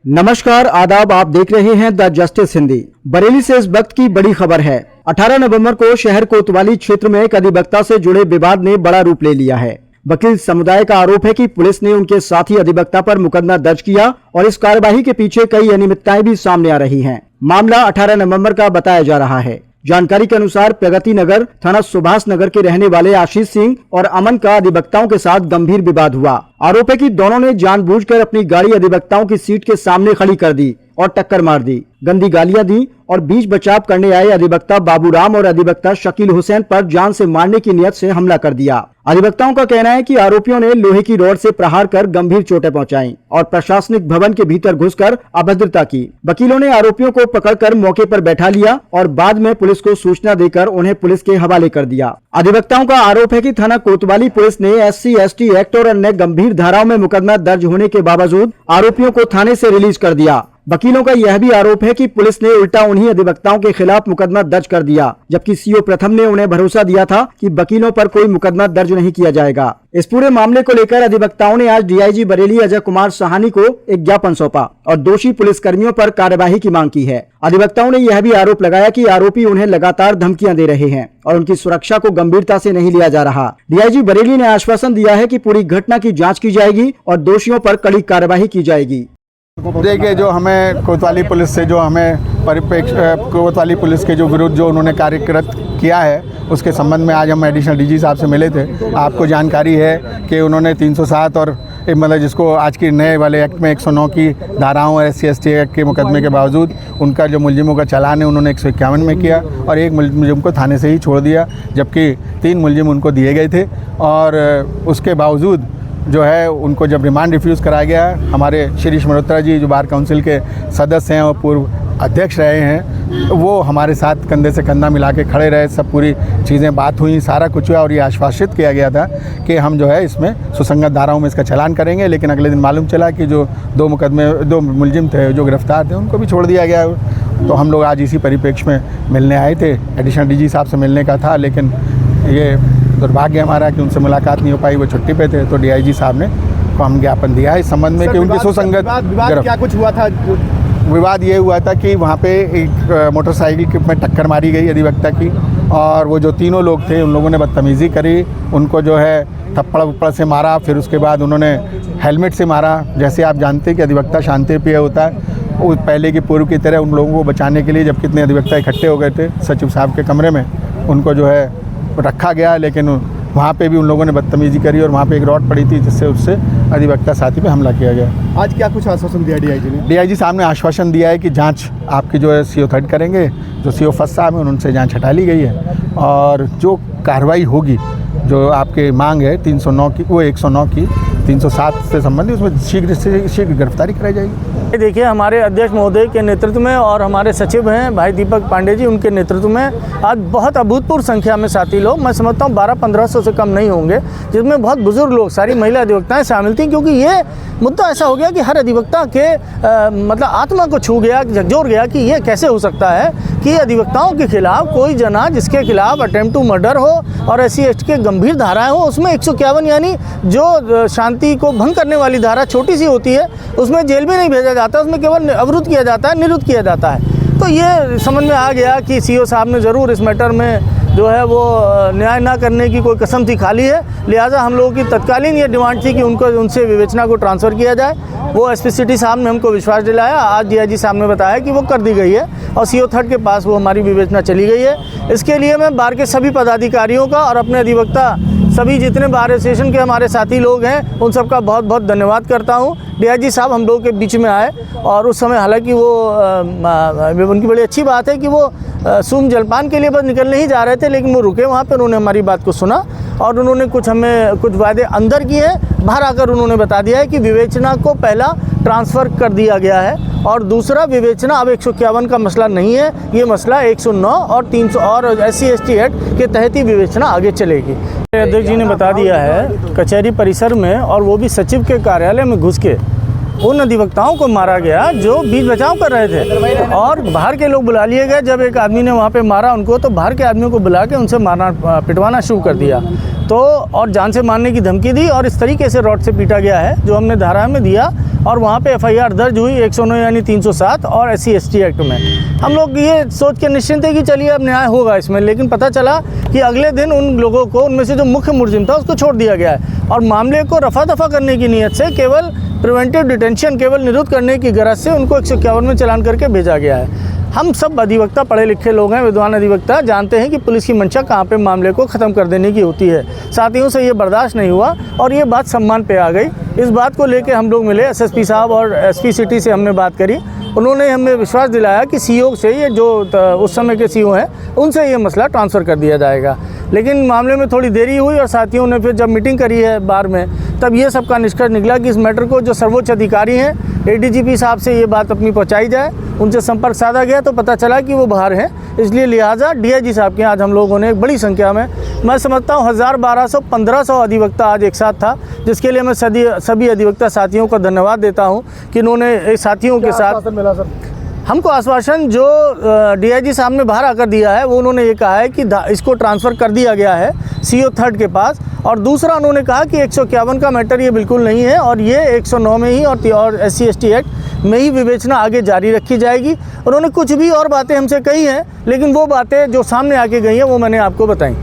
नमस्कार आदाब, आप देख रहे हैं द जस्टिस हिंदी। बरेली से इस वक्त की बड़ी खबर है। 18 नवंबर को शहर कोतवाली क्षेत्र में एक अधिवक्ता से जुड़े विवाद ने बड़ा रूप ले लिया है। वकील समुदाय का आरोप है कि पुलिस ने उनके साथी अधिवक्ता पर मुकदमा दर्ज किया और इस कार्यवाही के पीछे कई अनियमितताएं भी सामने आ रही हैं। मामला 18 नवंबर का बताया जा रहा है। जानकारी के अनुसार प्रगति नगर थाना सुभाष नगर के रहने वाले आशीष सिंह और अमन का अधिवक्ताओं के साथ गंभीर विवाद हुआ। आरोप है कि दोनों ने जानबूझकर अपनी गाड़ी अधिवक्ताओं की सीट के सामने खड़ी कर दी और टक्कर मार दी, गंदी गालियां दी और बीच बचाव करने आए अधिवक्ता बाबूराम और अधिवक्ता शकील हुसैन पर जान से मारने की नियत से हमला कर दिया। अधिवक्ताओं का कहना है कि आरोपियों ने लोहे की रॉड से प्रहार कर गंभीर चोटें पहुंचाई और प्रशासनिक भवन के भीतर घुसकर अभद्रता की। वकीलों ने आरोपियों को पकड़कर मौके पर बैठा लिया और बाद में पुलिस को सूचना देकर उन्हें पुलिस के हवाले कर दिया। अधिवक्ताओं का आरोप है कि थाना कोतवाली पुलिस ने SC/ST एक्ट और अन्य गंभीर धाराओं में मुकदमा दर्ज होने के बावजूद आरोपियों को थाने से रिलीज कर दिया। वकीलों का यह भी आरोप है कि पुलिस ने उल्टा उन्हीं अधिवक्ताओं के खिलाफ मुकदमा दर्ज कर दिया, जबकि CO प्रथम ने उन्हें भरोसा दिया था कि वकीलों पर कोई मुकदमा दर्ज नहीं किया जाएगा। इस पूरे मामले को लेकर अधिवक्ताओं ने आज DIG बरेली अजय कुमार साहनी को एक ज्ञापन सौंपा और दोषी पुलिसकर्मियों पर कार्यवाही की मांग की है। अधिवक्ताओं ने यह भी आरोप लगाया कि आरोपी उन्हें लगातार धमकियां दे रहे हैं और उनकी सुरक्षा को गंभीरता से नहीं लिया जा रहा। DIG बरेली ने आश्वासन दिया है कि पूरी घटना की जाँच की जाएगी और दोषियों पर कड़ी कार्यवाही की जाएगी। देखिए, जो हमें कोतवाली पुलिस से जो हमें कोतवाली पुलिस के जो विरुद्ध जो उन्होंने कार्यकृत किया है उसके संबंध में आज हम एडिशनल DG साहब से मिले थे। आपको जानकारी है कि उन्होंने 307 और मतलब जिसको आज की नए वाले एक्ट में 109 की धाराओं और SC/ST एक्ट के मुकदमे के बावजूद उनका जो मुलजिमों का चालान है उन्होंने 151 में किया और एक मुलजिम को थाने से ही छोड़ दिया, जबकि 3 मुलजिम उनको दिए गए थे। और उसके बावजूद जो है उनको जब रिमांड रिफ्यूज़ कराया गया, हमारे श्री मल्होत्रा जी जो बार काउंसिल के सदस्य हैं और पूर्व अध्यक्ष रहे हैं, वो हमारे साथ कंधे से कंधा मिला के खड़े रहे। सब पूरी चीज़ें बात हुई, सारा कुछ हुआ और ये आश्वासित किया गया था कि हम जो है इसमें सुसंगत धाराओं में इसका चालान करेंगे। लेकिन अगले दिन मालूम चला कि जो 2 मुलजिम थे जो गिरफ्तार थे उनको भी छोड़ दिया गया। तो हम लोग आज इसी परिप्रेक्ष्य में मिलने आए थे। एडिशनल DG साहब से मिलने का था, लेकिन ये दुर्भाग्य हमारा कि उनसे मुलाकात नहीं हो पाई, वो छुट्टी पे थे। तो DIG साहब ने को हम ज्ञापन दिया है इस संबंध में कि उनकी सुसंगत क्या कुछ हुआ था। विवाद ये हुआ था कि वहाँ पे एक मोटरसाइकिल में टक्कर मारी गई अधिवक्ता की और वो जो तीनों लोग थे उन लोगों ने बदतमीज़ी करी, उनको जो है थप्पड़ वप्पड़ से मारा। फिर उसके बाद उन्होंने हेलमेट से मारा। जैसे आप जानते हैं कि अधिवक्ता शांतिप्रिय होता है, वो पहले की पूर्व की तरह उन लोगों को बचाने के लिए जब कितने अधिवक्ता इकट्ठे हो गए थे सचिव साहब के कमरे में, उनको जो है रखा गया। लेकिन वहाँ पे भी उन लोगों ने बदतमीज़ी करी और वहाँ पे एक रॉड पड़ी थी जिससे उससे अधिवक्ता साथी पे हमला किया गया। आज क्या कुछ आश्वासन दिया DIG ने? DIG साहब ने आश्वासन दिया है कि जांच आपकी जो है CO थर्ड करेंगे। जो CO फर्स्ट साहब हैं उनसे जांच हटा ली गई है और जो कार्रवाई होगी, जो आपके मांग है 309 की, वो 109 की 307 से संबंधित, उसमें शीघ्र से शीघ्र गिरफ्तारी कराई जाएगी। देखिए, हमारे अध्यक्ष महोदय के नेतृत्व में और हमारे सचिव हैं भाई दीपक पांडे जी, उनके नेतृत्व में आज बहुत अभूतपूर्व संख्या में साथी लोग, मैं समझता हूँ 1200-1500 से कम नहीं होंगे, जिसमें बहुत बुजुर्ग लोग, सारी महिला अधिवक्ताएं शामिल थी। क्योंकि ये मुद्दा ऐसा हो गया कि हर अधिवक्ता के मतलब आत्मा को छू गया, झकझोर गया कि ये कैसे हो सकता है कि अधिवक्ताओं के खिलाफ कोई जना जिसके खिलाफ अटेम्प्ट टू मर्डर हो और SC/ST के गंभीर धाराएँ हो, उसमें 151 यानी जो शांति को भंग करने वाली धारा छोटी सी होती है, उसमें जेल भी नहीं भेजा जाता, उसमें केवल अवरुद्ध किया जाता है, निरुद्ध किया जाता है। तो ये समझ में आ गया कि CO साहब ने ज़रूर इस मैटर में जो है वो न्याय ना करने की कोई कसम थी खाली है। लिहाजा हम लोगों की तत्कालीन ये डिमांड थी कि उनसे विवेचना को ट्रांसफ़र किया जाए। वो SP सिटी साहब ने हमको विश्वास दिलाया। आज DIG साहब ने बताया कि वो कर दी गई है और CO थर्ड के पास वो हमारी विवेचना चली गई है। इसके लिए मैं बार के सभी पदाधिकारियों का और अपने अधिवक्ता सभी जितने बार एसोसिएशन के हमारे साथी लोग हैं उन सबका बहुत बहुत धन्यवाद करता हूं। DIG साहब हम लोगों के बीच में आए और उस समय हालांकि वो उनकी बड़ी अच्छी बात है कि वो सूम जलपान के लिए बस निकलने ही जा रहे थे, लेकिन वो रुके वहाँ पर, उन्होंने हमारी बात को सुना और उन्होंने हमें कुछ वादे अंदर किए हैं। बाहर आकर उन्होंने बता दिया है कि विवेचना को पहला ट्रांसफ़र कर दिया गया है और दूसरा विवेचना अब 151 का मसला नहीं है, ये मसला 109 और 300 और SC/ST एक्ट के तहत ही विवेचना आगे चलेगी। अध्यक्ष जी ने बता दिया है कचहरी परिसर में, और वो भी सचिव के कार्यालय में घुस के उन अधिवक्ताओं को मारा गया जो बीच बचाव कर रहे थे, और बाहर के लोग बुला लिए गए। जब एक आदमी ने वहाँ पे मारा उनको, तो बाहर के आदमियों को बुला के उनसे मारना पिटवाना शुरू कर दिया, तो और जान से मारने की धमकी दी, और इस तरीके से रॉड से पीटा गया है जो हमने धारा में दिया। और वहाँ पे FIR दर्ज हुई 109 यानी 307 और SC/ST एक्ट में। हम लोग ये सोच के निश्चिंत है कि चलिए अब न्याय होगा इसमें, लेकिन पता चला कि अगले दिन उन लोगों को, उनमें से जो मुख्य मुलजिम था उसको छोड़ दिया गया है, और मामले को रफा दफा करने की नीयत से, केवल प्रिवेंटिव डिटेंशन, केवल निरुद्ध करने की गरज से उनको 151 में चालान करके भेजा गया है। हम सब अधिवक्ता पढ़े लिखे लोग हैं, विद्वान अधिवक्ता, जानते हैं कि पुलिस की मंशा कहाँ पे मामले को ख़त्म कर देने की होती है। साथियों से ये बर्दाश्त नहीं हुआ और ये बात सम्मान पे आ गई। इस बात को लेके हम लोग मिले, SSP साहब और SP सिटी से हमने बात करी। उन्होंने हमें विश्वास दिलाया कि CO से, ये जो उस समय के CO हैं, उनसे ये मसला ट्रांसफ़र कर दिया जाएगा। लेकिन मामले में थोड़ी देरी हुई, और साथियों ने फिर जब मीटिंग करी है बार में, तब ये सबका निष्कर्ष निकला कि इस मैटर को जो सर्वोच्च अधिकारी हैं ADGP साहब से ये बात अपनी पहुंचाई जाए। उनसे संपर्क साधा गया तो पता चला कि वो बाहर हैं, इसलिए लिहाजा DIG साहब के आज हम लोगों ने एक बड़ी संख्या में, मैं समझता हूँ 1000, 1200, 1500 अधिवक्ता आज एक साथ था, जिसके लिए मैं सभी अधिवक्ता साथियों का धन्यवाद देता हूँ कि उन्होंने साथियों के साथ मिला सर? हमको आश्वासन जो DIG साहब ने बाहर आकर दिया है, वो उन्होंने ये कहा है कि इसको ट्रांसफ़र कर दिया गया है CO थर्ड के पास, और दूसरा उन्होंने कहा कि 151 का मैटर ये बिल्कुल नहीं है, और ये 109 में ही और SC/ST एक्ट में ही विवेचना आगे जारी रखी जाएगी। उन्होंने कुछ भी और बातें हमसे कही हैं, लेकिन वो बातें जो सामने आके गई हैं वो मैंने आपको बताई।